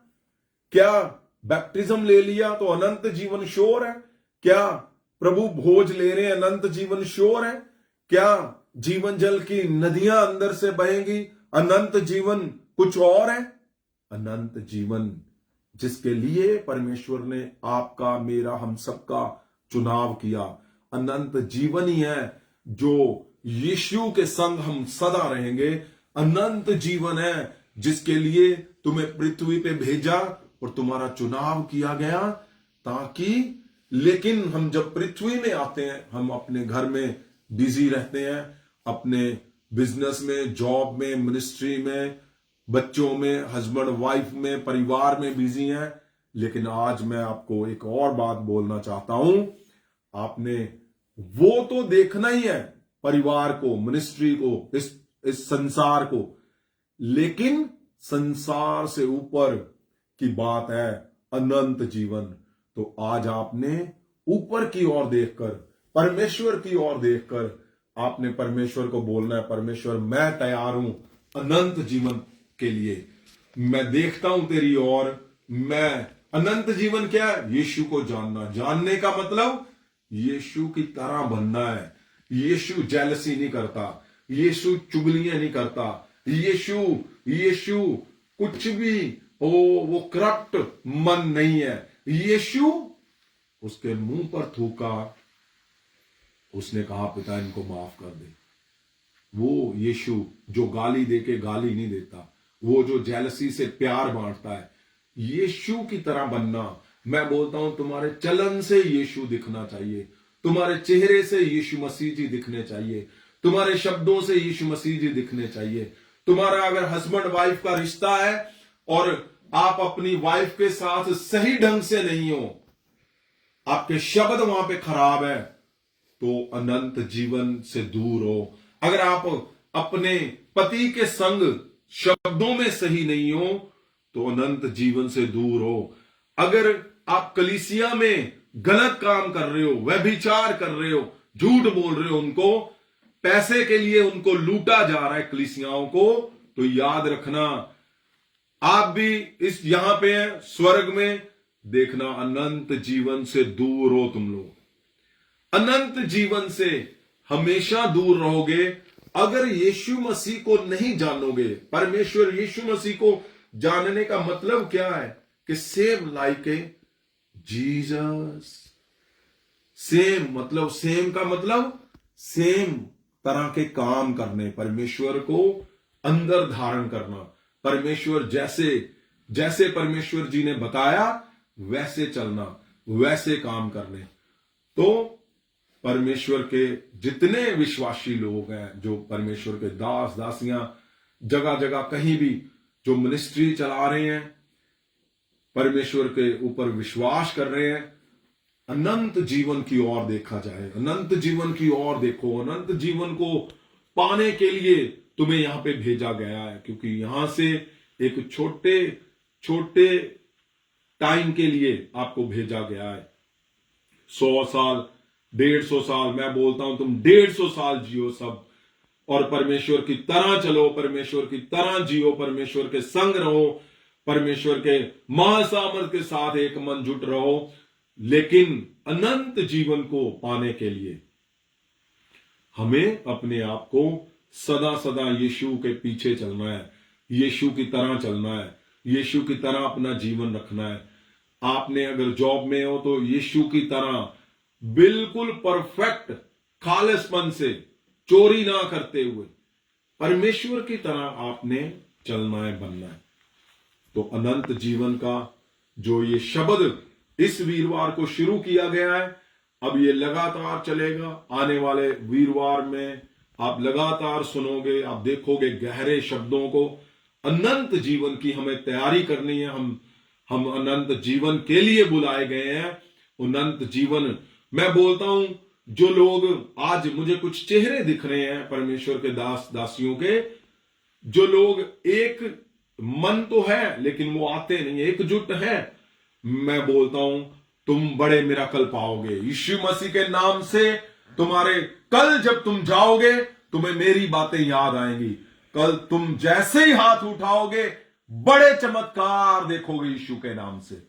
क्या बैप्टिज्म ले लिया तो अनंत जीवन श्योर है? क्या प्रभु भोज ले रहे हैं अनंत जीवन श्योर है? क्या जीवन जल की नदियां अंदर से बहेंगी? अनंत जीवन कुछ और है? अनंत जीवन जिसके लिए परमेश्वर ने आपका, मेरा, हम सबका चुनाव किया, अनंत जीवन ही है जो यीशु के संग हम सदा रहेंगे। अनंत जीवन है जिसके लिए तुम्हें पृथ्वी पे भेजा और तुम्हारा चुनाव किया गया, ताकि लेकिन हम जब पृथ्वी में आते हैं, हम अपने घर में बिजी रहते हैं, अपने बिजनेस में, जॉब में, मिनिस्ट्री में, बच्चों में, हस्बैंड वाइफ में, परिवार में बिजी हैं। लेकिन आज मैं आपको एक और बात बोलना चाहता हूं। आपने वो तो देखना ही है, परिवार को, मिनिस्ट्री को, इस संसार को, लेकिन संसार से ऊपर की बात है अनंत जीवन। तो आज आपने ऊपर की ओर देखकर, परमेश्वर की ओर देखकर आपने परमेश्वर को बोलना है, परमेश्वर मैं तैयार हूं अनंत जीवन के लिए। मैं देखता हूं तेरी ओर। मैं अनंत जीवन क्या है? यीशु को जानना। जानने का मतलब यीशु की तरह बनना है। यीशु जेलसी नहीं करता, यीशु चुगलियां नहीं करता, यीशु कुछ भी वो करप्ट मन नहीं है। यीशु उसके मुंह पर थूका, उसने कहा पिता इनको माफ कर दे। वो यीशु जो गाली देके गाली नहीं देता, वो जो जेलसी से प्यार बांटता है, यीशु की तरह बनना। मैं बोलता हूं तुम्हारे चलन से यीशु दिखना चाहिए, तुम्हारे चेहरे से यीशु मसीह जी दिखने चाहिए, तुम्हारे शब्दों से यीशु मसीह जी दिखने चाहिए। तुम्हारा अगर हस्बैंड वाइफ का रिश्ता है और आप अपनी वाइफ के साथ सही ढंग से नहीं हो, आपके शब्द वहां पे खराब है, तो अनंत जीवन से दूर हो। अगर आप अपने पति के संग शब्दों में सही नहीं हो, तो अनंत जीवन से दूर हो। अगर आप कलीसिया में गलत काम कर रहे हो, व्यभिचार कर रहे हो, झूठ बोल रहे हो, उनको पैसे के लिए उनको लूटा जा रहा है कलीसियाओं को, तो याद रखना आप भी इस यहां पे हैं, स्वर्ग में देखना अनंत जीवन से दूर हो तुम लोग। अनंत जीवन से हमेशा दूर रहोगे अगर यीशु मसीह को नहीं जानोगे। परमेश्वर यीशु मसीह को जानने का मतलब क्या है? कि same like a Jesus. Same मतलब, सेम का मतलब सेम तरह के काम करने, परमेश्वर को अंदर धारण करना, परमेश्वर जैसे परमेश्वर जी ने बताया वैसे चलना, वैसे काम करने। तो परमेश्वर के जितने विश्वासी लोग हैं, जो परमेश्वर के दास दासियां जगह जगह कहीं भी जो मिनिस्ट्री चला रहे हैं, परमेश्वर के ऊपर विश्वास कर रहे हैं, अनंत जीवन की ओर देखा जाए। अनंत जीवन की ओर देखो। अनंत जीवन को पाने के लिए तुम्हें यहां पे भेजा गया है, क्योंकि यहां से एक छोटे छोटे टाइम के लिए आपको भेजा गया है। 100 साल, 150 साल, मैं बोलता हूं तुम 150 साल जियो सब, और परमेश्वर की तरह चलो, परमेश्वर की तरह जियो, परमेश्वर के संग रहो, परमेश्वर के महासामर्थ के साथ एक मन जुट रहो। लेकिन अनंत जीवन को पाने के लिए हमें अपने आप को सदा सदा यीशु के पीछे चलना है, यीशु की तरह चलना है, यीशु की तरह अपना जीवन रखना है। आपने अगर जॉब में हो तो यीशु की तरह बिल्कुल परफेक्ट खालिसपन से, चोरी ना करते हुए, परमेश्वर की तरह आपने चलना है, बनना है। तो अनंत जीवन का जो ये शब्द इस वीरवार को शुरू किया गया है, अब ये लगातार चलेगा। आने वाले वीरवार में आप लगातार सुनोगे, आप देखोगे गहरे शब्दों को। अनंत जीवन की हमें तैयारी करनी है। हम अनंत जीवन के लिए बुलाए गए हैं। अनंत जीवन, मैं बोलता हूं, जो लोग आज मुझे कुछ चेहरे दिख रहे हैं परमेश्वर के दास दासियों के, जो लोग एक मन तो है लेकिन वो आते नहीं, एकजुट है, मैं बोलता हूं तुम बड़े मिराकल पाओगे यीशु मसीह के नाम से। तुम्हारे कल जब तुम जाओगे, तुम्हें मेरी बातें याद आएंगी। कल तुम जैसे ही हाथ उठाओगे, बड़े चमत्कार देखोगे यीशु के नाम से।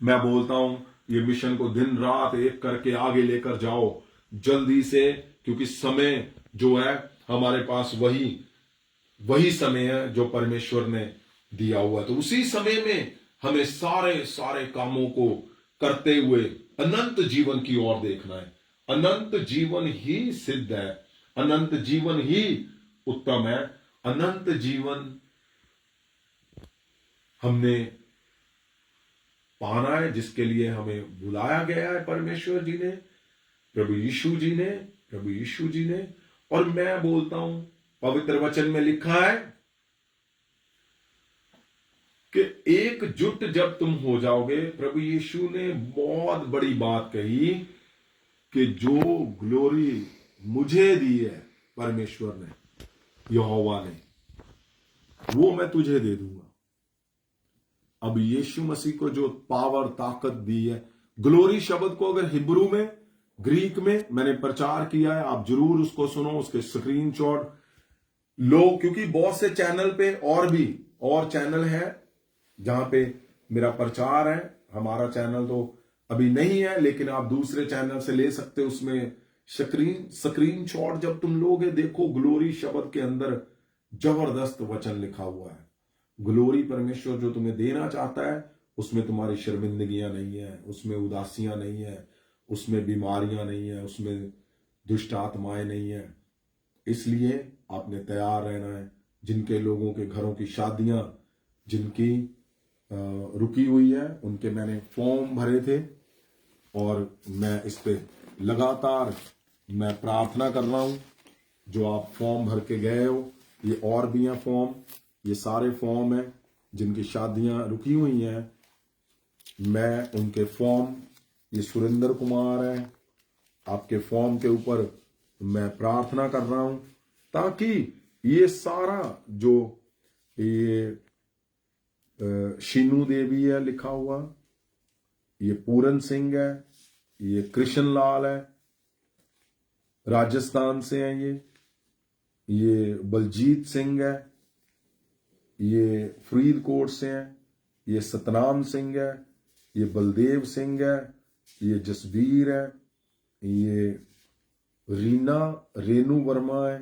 मैं बोलता हूं ये मिशन को दिन रात एक करके आगे लेकर जाओ जल्दी से, क्योंकि समय जो है हमारे पास वही समय है जो परमेश्वर ने दिया हुआ। तो उसी समय में हमें सारे सारे कामों को करते हुए अनंत जीवन की ओर देखना है। अनंत जीवन ही सिद्ध है, अनंत जीवन ही उत्तम है। अनंत जीवन हमने पाना है, जिसके लिए हमें बुलाया गया है परमेश्वर जी ने, प्रभु यीशु जी ने, प्रभु यीशु जी ने। और मैं बोलता हूं, पवित्र वचन में लिखा है कि एकजुट जब तुम हो जाओगे, प्रभु यीशु ने बहुत बड़ी बात कही कि जो ग्लोरी मुझे दी है परमेश्वर ने, यहोवा ने, वो मैं तुझे दे दूंगा। अब यीशु मसीह को जो पावर, ताकत दी है, ग्लोरी शब्द को अगर हिब्रू में, ग्रीक में मैंने प्रचार किया है, आप जरूर उसको सुनो, उसके स्क्रीनशॉट लो, क्योंकि बहुत से चैनल पे और चैनल है जहां पे मेरा प्रचार है। हमारा चैनल तो अभी नहीं है, लेकिन आप दूसरे चैनल से ले सकते हो। उसमें स्क्रीनशॉट जब तुम लोगे, देखो ग्लोरी शब्द के अंदर जबरदस्त वचन लिखा हुआ है। ग्लोरी परमेश्वर जो तुम्हें देना चाहता है, उसमें तुम्हारी शर्मिंदगियां नहीं है, उसमें उदासियां नहीं है, उसमें बीमारियां नहीं है, उसमें दुष्ट आत्माएं नहीं है। इसलिए आपने तैयार रहना है। जिनके लोगों के घरों की शादियां जिनकी रुकी हुई है, उनके मैंने फॉर्म भरे थे और मैं इस पे लगातार मैं प्रार्थना कर रहा हूं। जो आप फॉर्म भर के गए हो, ये और भी हैं फॉर्म, ये सारे फॉर्म हैं जिनकी शादियां रुकी हुई हैं। मैं उनके फॉर्म, ये सुरेंद्र कुमार है, आपके फॉर्म के ऊपर मैं प्रार्थना कर रहा हूं, ताकि ये सारा जो ये शीनू देवी है लिखा हुआ, ये पूरन सिंह है, ये कृष्ण लाल है, राजस्थान से हैं ये बलजीत सिंह है, ये फरीदकोट से हैं, ये सतनाम सिंह है, ये बलदेव सिंह है, ये जसवीर है, ये रेनू वर्मा है,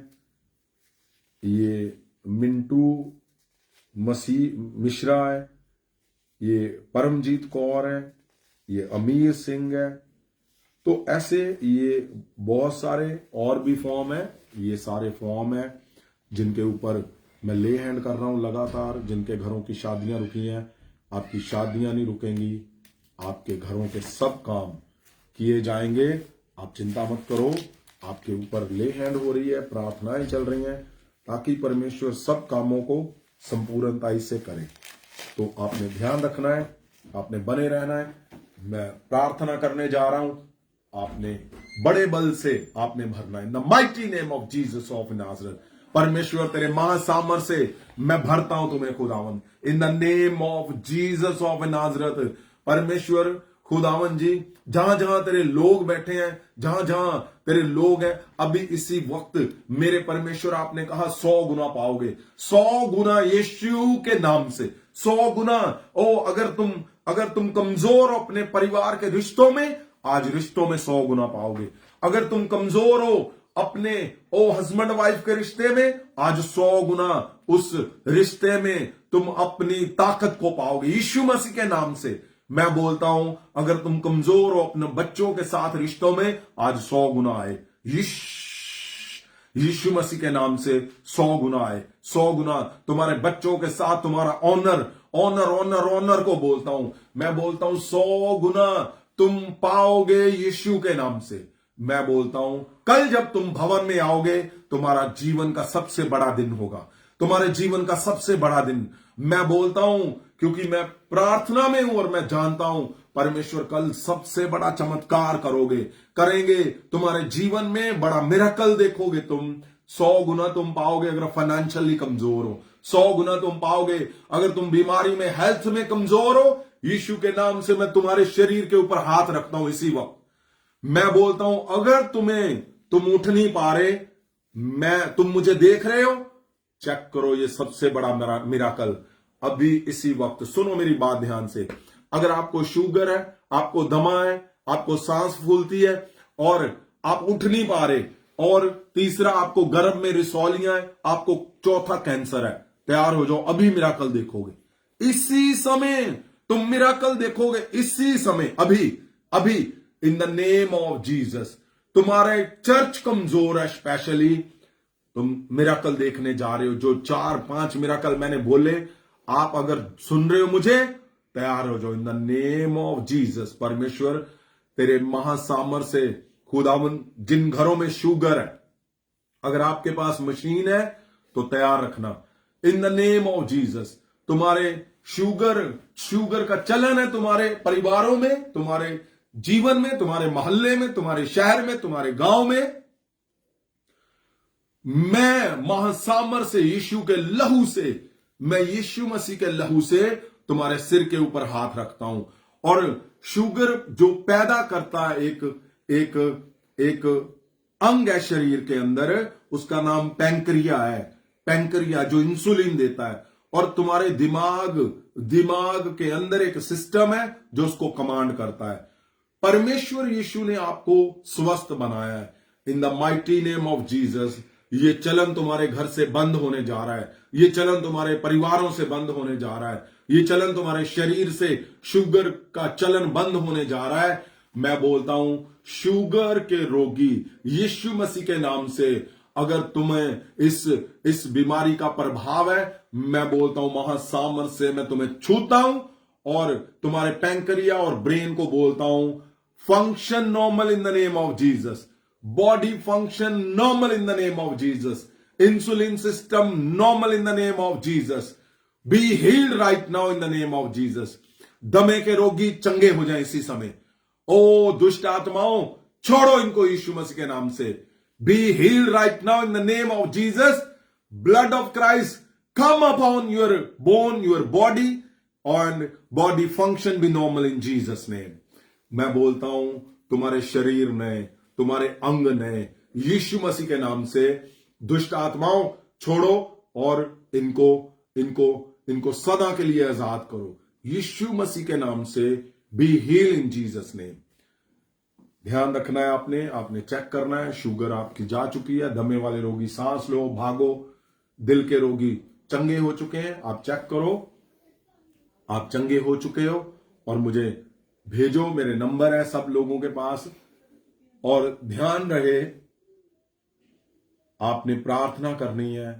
ये मिंटू मिश्रा है, ये परमजीत कौर है, ये अमीर सिंह है। तो ऐसे ये बहुत सारे और भी फॉर्म है। ये सारे फॉर्म है जिनके ऊपर मैं ले हैंड कर रहा हूं लगातार। जिनके घरों की शादियां रुकी हैं, आपकी शादियां नहीं रुकेंगी, आपके घरों के सब काम किए जाएंगे। आप चिंता मत करो, आपके ऊपर ले हैंड हो रही है, प्रार्थनाएं चल रही हैं, ताकि परमेश्वर सब कामों को संपूर्णता से करे। तो आपने ध्यान रखना है, आपने बने रहना है। मैं प्रार्थना करने जा रहा हूं, आपने बड़े बल से आपने भरना है। In the mighty name of Jesus of Nazareth. परमेश्वर तेरे महासामर से मैं भरता हूं तुम्हें खुदावन, इन the name of Jesus of Nazareth. परमेश्वर खुदावन जी, जहां जहां तेरे लोग बैठे हैं, जहां जहां तेरे लोग हैं, अभी इसी वक्त मेरे परमेश्वर आपने कहा 100 गुना पाओगे, 100 गुना यीशु के नाम से, 100 गुना। ओ अगर तुम कमजोर हो अपने परिवार के रिश्तों में, आज रिश्तों में 100 गुना पाओगे। अगर तुम कमजोर हो अपने हस्बैंड वाइफ के रिश्ते में, आज 100 गुना उस रिश्ते में तुम अपनी ताकत को पाओगे यीशु मसीह के नाम से। मैं बोलता हूं, अगर तुम कमजोर हो अपने बच्चों के साथ रिश्तों में, आज 100 गुना आए यीशु मसीह के नाम से। 100 गुना आए, 100 गुना तुम्हारे बच्चों के साथ तुम्हारा ऑनर को बोलता हूं, मैं बोलता हूं 100 गुना तुम पाओगे यीशु के नाम से। मैं बोलता हूं, कल जब तुम भवन में आओगे, तुम्हारा जीवन का सबसे बड़ा दिन होगा, तुम्हारे जीवन का सबसे बड़ा दिन। मैं बोलता हूं, क्योंकि मैं प्रार्थना में हूं और मैं जानता हूं परमेश्वर कल सबसे बड़ा चमत्कार करेंगे तुम्हारे जीवन में, बड़ा मिरेकल देखोगे तुम। 100 गुना तुम पाओगे अगर फाइनेंशियली कमजोर हो, 100 गुना तुम पाओगे अगर तुम बीमारी में, हेल्थ में कमजोर हो। यीशु के नाम से मैं तुम्हारे शरीर के ऊपर हाथ रखता हूं इसी वक्त। मैं बोलता हूं, अगर तुम उठ नहीं पा रहे, तुम मुझे देख रहे हो, चेक करो, ये सबसे बड़ा मिराकल अभी इसी वक्त। सुनो मेरी बात ध्यान से। अगर आपको शुगर है, आपको दमा है, आपको सांस फूलती है और आप उठ नहीं पा रहे, और तीसरा आपको गर्भ में रिसौलियां है, आपको चौथा कैंसर है, तैयार हो जाओ, अभी मिराकल देखोगे इसी समय। तुम मिराकल देखोगे इसी समय, अभी इन द नेम ऑफ जीसस। तुम्हारे चर्च कमजोर है, स्पेशली तुम मिराकल देखने जा रहे हो। जो 4-5 मिराकल मैंने बोले, आप अगर सुन रहे हो मुझे, तैयार हो जाओ इन द नेम ऑफ जीसस। परमेश्वर तेरे महासामर से खुदावन, जिन घरों में शुगर है, अगर आपके पास मशीन है तो तैयार रखना इन द नेम ऑफ जीसस। तुम्हारे शुगर का चलन है तुम्हारे परिवारों में, तुम्हारे जीवन में, तुम्हारे मोहल्ले में, तुम्हारे शहर में, तुम्हारे गांव में, मैं महासामर से, यीशु के लहू से, मैं यीशु मसीह के लहू से तुम्हारे सिर के ऊपर हाथ रखता हूं। और शुगर जो पैदा करता है एक अंग है शरीर के अंदर, उसका नाम पैंक्रिया है। पैंक्रिया जो इंसुलिन देता है, और तुम्हारे दिमाग के अंदर एक सिस्टम है जो उसको कमांड करता है। परमेश्वर यीशु ने आपको स्वस्थ बनाया है in the mighty name of Jesus. ये चलन तुम्हारे घर से बंद होने जा रहा है, ये चलन तुम्हारे परिवारों से बंद होने जा रहा है, ये चलन तुम्हारे शरीर से शुगर का चलन बंद होने जा रहा है। मैं बोलता हूं शुगर के रोगी यीशु मसीह के नाम से, अगर तुम्हें इस बीमारी का प्रभाव है, मैं बोलता हूं महासामर से मैं तुम्हें छूता हूं और तुम्हारे पैंक्रिया और ब्रेन को बोलता हूं function normal in the name of Jesus. Body function normal in the name of Jesus. Insulin system normal in the name of Jesus. Be healed right now in the name of Jesus. दमे के रोगी चंगे हो जाएं इसी समय। ओ दुष्ट आत्माओं, छोड़ो इनको यीशु मसीह के नाम से। Be healed right now in the name of Jesus. Blood of Christ come upon your bone, your body, और body function be normal in Jesus name. मैं बोलता हूं तुम्हारे शरीर ने, तुम्हारे अंग ने यीशु मसीह के नाम से दुष्ट आत्माओं छोड़ो और इनको सदा के लिए आजाद करो यीशु मसीह के नाम से। Be heal in Jesus name. ध्यान रखना है, आपने चेक करना है। शुगर आपकी जा चुकी है, दमे वाले रोगी सांस लो, भागो, दिल के रोगी चंगे हो चुके हैं, आप चेक करो आप चंगे हो चुके हो और मुझे भेजो। मेरे नंबर है सब लोगों के पास। और ध्यान रहे, आपने प्रार्थना करनी है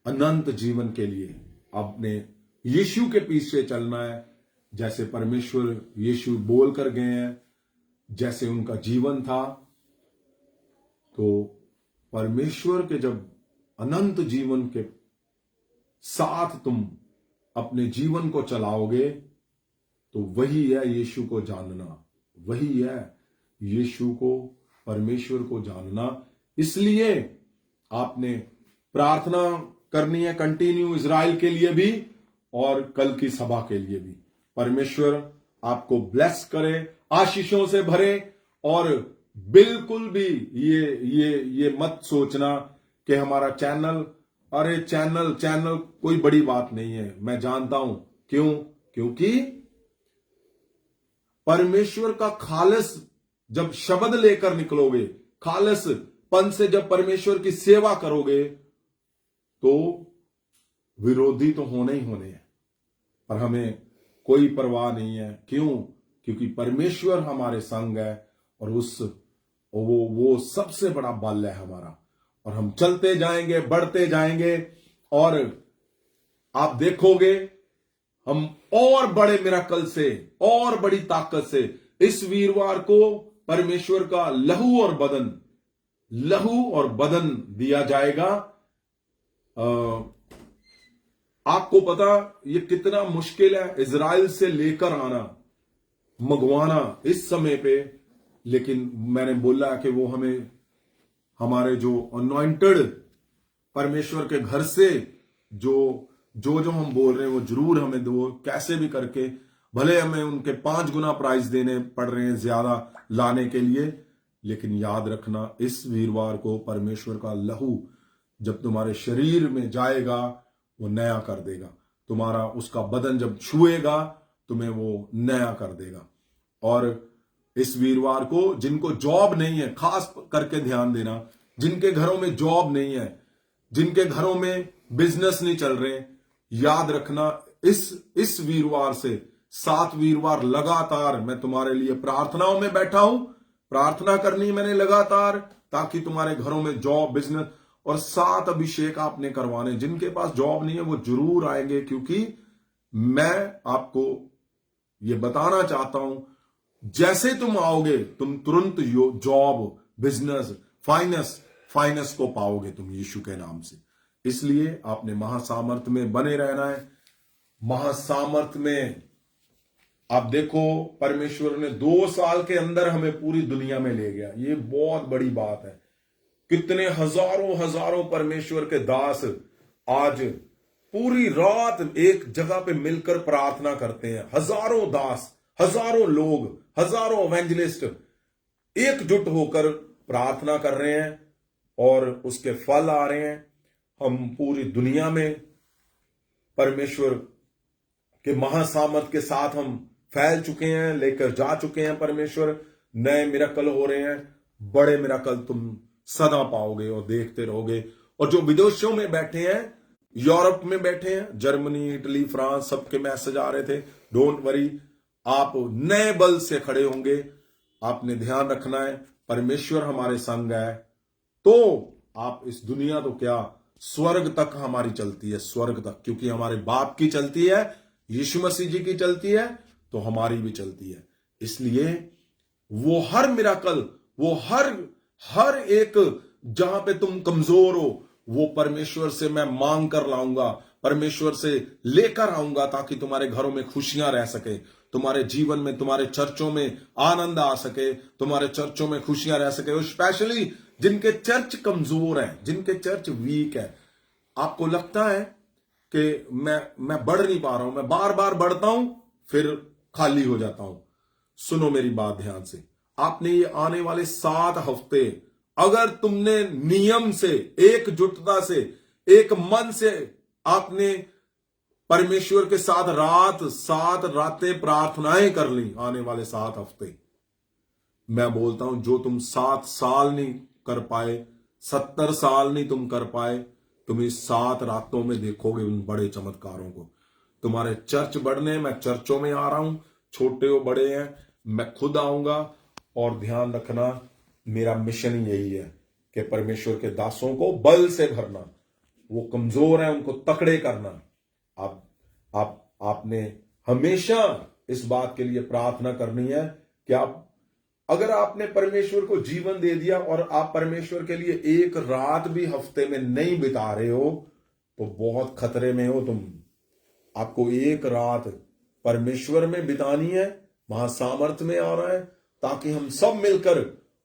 अनंत जीवन के लिए। आपने यीशु के पीछे चलना है, जैसे परमेश्वर यीशु बोल कर गए हैं, जैसे उनका जीवन था। तो परमेश्वर के जब अनंत जीवन के साथ तुम अपने जीवन को चलाओगे, तो वही है यीशु को जानना, वही है यीशु को, परमेश्वर को जानना। इसलिए आपने प्रार्थना करनी है कंटिन्यू, इजराइल के लिए भी और कल की सभा के लिए भी। परमेश्वर आपको ब्लेस करे, आशीषों से भरे। और बिल्कुल भी ये मत सोचना कि हमारा चैनल, अरे चैनल कोई बड़ी बात नहीं है। मैं जानता हूं क्यों, क्योंकि परमेश्वर का खालिस जब शब्द लेकर निकलोगे, खालिस पन से जब परमेश्वर की सेवा करोगे, तो विरोधी तो होने ही होने हैं, पर हमें कोई परवाह नहीं है। क्यों? क्योंकि परमेश्वर हमारे संग है और वो सबसे बड़ा बल है हमारा। और हम चलते जाएंगे, बढ़ते जाएंगे, और आप देखोगे हम और बड़े मिरेकल से और बड़ी ताकत से इस वीरवार को परमेश्वर का लहू और बदन दिया जाएगा। आपको पता ये कितना मुश्किल है इजराइल से लेकर आना, मंगवाना इस समय पे, लेकिन मैंने बोला कि वो हमें हमारे जो अनॉइंटेड परमेश्वर के घर से जो हम बोल रहे हैं वो जरूर हमें दो, कैसे भी करके, भले हमें उनके 5 गुना प्राइस देने पड़ रहे हैं ज्यादा लाने के लिए, लेकिन याद रखना इस वीरवार को परमेश्वर का लहू जब तुम्हारे शरीर में जाएगा वो नया कर देगा। तुम्हारा उसका बदन जब छुएगा तुम्हें वो नया कर देगा। और इस वीरवार को जिनको जॉब नहीं है, खास करके ध्यान देना, जिनके घरों में जॉब नहीं है, जिनके घरों में बिजनेस नहीं चल रहे, याद रखना इस वीरवार से 7 वीरवार लगातार मैं तुम्हारे लिए प्रार्थनाओं में बैठा हूं। प्रार्थना करनी मैंने लगातार, ताकि तुम्हारे घरों में जॉब, बिजनेस और 7 अभिषेक आपने करवाने। जिनके पास जॉब नहीं है वो जरूर आएंगे, क्योंकि मैं आपको ये बताना चाहता हूं, जैसे तुम आओगे तुम तुरंत जॉब, बिजनेस, फाइनेंस को पाओगे तुम यीशु के नाम से। इसलिए आपने महासामर्थ में बने रहना है। महासामर्थ में आप देखो, परमेश्वर ने 2 साल के अंदर हमें पूरी दुनिया में ले गया। ये बहुत बड़ी बात है। कितने हजारों परमेश्वर के दास आज पूरी रात एक जगह पे मिलकर प्रार्थना करते हैं। हजारों दास, हजारों लोग, हजारों एवेंजलिस्ट एकजुट होकर प्रार्थना कर रहे हैं और उसके फल आ रहे हैं। हम पूरी दुनिया में परमेश्वर के महासामर्थ के साथ हम फैल चुके हैं, लेकर जा चुके हैं। परमेश्वर नए मिराकल हो रहे हैं, बड़े मिराकल तुम सदा पाओगे और देखते रहोगे। और जो विदेशों में बैठे हैं, यूरोप में बैठे हैं, जर्मनी, इटली, फ्रांस, सबके मैसेज आ रहे थे, डोंट वरी, आप नए बल से खड़े होंगे। आपने ध्यान रखना है, परमेश्वर हमारे संग है तो आप इस दुनिया तो क्या स्वर्ग तक हमारी चलती है, स्वर्ग तक, क्योंकि हमारे बाप की चलती है, यीशु मसीह जी की चलती है, तो हमारी भी चलती है। इसलिए वो हर मिराकल, वो हर एक जहां पे तुम कमजोर हो, वो परमेश्वर से मैं मांग कर लाऊंगा, परमेश्वर से लेकर आऊंगा, ताकि तुम्हारे घरों में खुशियां रह सके, तुम्हारे जीवन में, तुम्हारे चर्चों में आनंद आ सके, तुम्हारे चर्चों में खुशियां रह सके। और स्पेशली जिनके चर्च कमजोर है, जिनके चर्च वीक है, आपको लगता है कि मैं बढ़ नहीं पा रहा हूं, मैं बार बार बढ़ता हूं फिर खाली हो जाता हूं। सुनो मेरी बात ध्यान से, आपने ये आने वाले 7 हफ्ते अगर तुमने नियम से, एकजुटता से, एक मन से आपने परमेश्वर के साथ 7 रातें प्रार्थनाएं कर ली, आने वाले 7 हफ्ते, मैं बोलता हूं जो तुम 7 साल नहीं कर पाए, 70 साल नहीं तुम कर पाए, तुम इस 7 रातों में देखोगे उन बड़े चमत्कारों को। तुम्हारे चर्च बढ़ने, मैं चर्चों में आ रहा हूं, छोटे हो बड़े हैं, मैं खुद आऊंगा। और ध्यान रखना, मेरा मिशन ही यही है कि परमेश्वर के दासों को बल से भरना, वो कमजोर है उनको तकड़े करना। आपने हमेशा इस बात के लिए प्रार्थना करनी है कि अगर आपने परमेश्वर को जीवन दे दिया और आप परमेश्वर के लिए एक रात भी हफ्ते में नहीं बिता रहे हो, तो बहुत खतरे में हो तुम। आपको एक रात परमेश्वर में बितानी है, महासामर्थ में आना है, ताकि हम सब मिलकर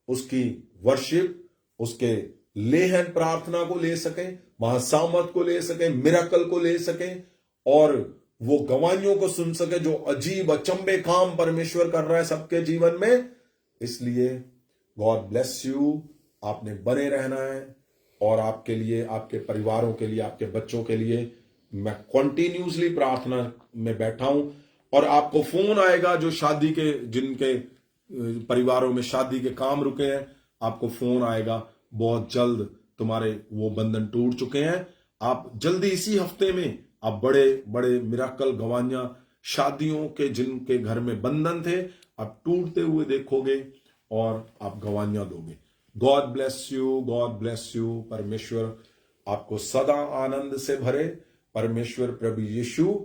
उसकी वर्शिप, उसके लेहन प्रार्थना को ले सकें, महासामर्थ को ले सकें, मिराकल को ले सकें, और वो गवाहियों को सुन सके जो अजीब अचंबे काम परमेश्वर कर रहा है सबके जीवन में। इसलिए गॉड ब्लेस यू, आपने बने रहना है। और आपके लिए, आपके परिवारों के लिए, आपके बच्चों के लिए मैं कंटिन्यूसली प्रार्थना में बैठा हूं। और आपको फोन आएगा, जो शादी के, जिनके परिवारों में शादी के काम रुके हैं, आपको फोन आएगा बहुत जल्द, तुम्हारे वो बंधन टूट चुके हैं। आप जल्दी इसी हफ्ते में आप बड़े बड़े मिराकल, गवाहियां, शादियों के जिनके घर में बंधन थे, आप टूटते हुए देखोगे और आप गवाहियां दोगे। God bless you, God bless you. परमेश्वर आपको सदा आनंद से भरे। परमेश्वर प्रभु यीशु,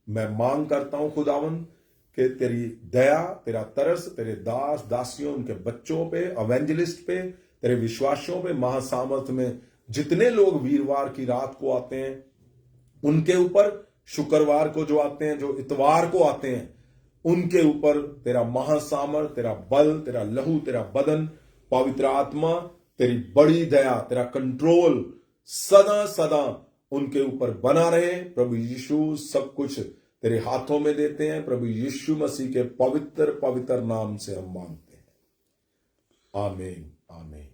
मैं मांग करता हूं खुदावन कि तेरी दया, तेरा तरस तेरे दास दासियों, उनके बच्चों पे, एवेंजलिस्ट पे, तेरे विश्वासियों पे, महासामर्थ में जितने लोग वीरवार की रात को आते हैं उनके ऊपर, शुक्रवार को जो आते हैं, जो इतवार को आते हैं, उनके ऊपर तेरा महासामर्थ, तेरा बल, तेरा लहू, तेरा बदन, पवित्र आत्मा, तेरी बड़ी दया, तेरा कंट्रोल सदा सदा उनके ऊपर बना रहे। प्रभु यीशु, सब कुछ तेरे हाथों में देते हैं। प्रभु यीशु मसीह के पवित्र पवित्र नाम से हम मांगते हैं, आमीन, आमीन।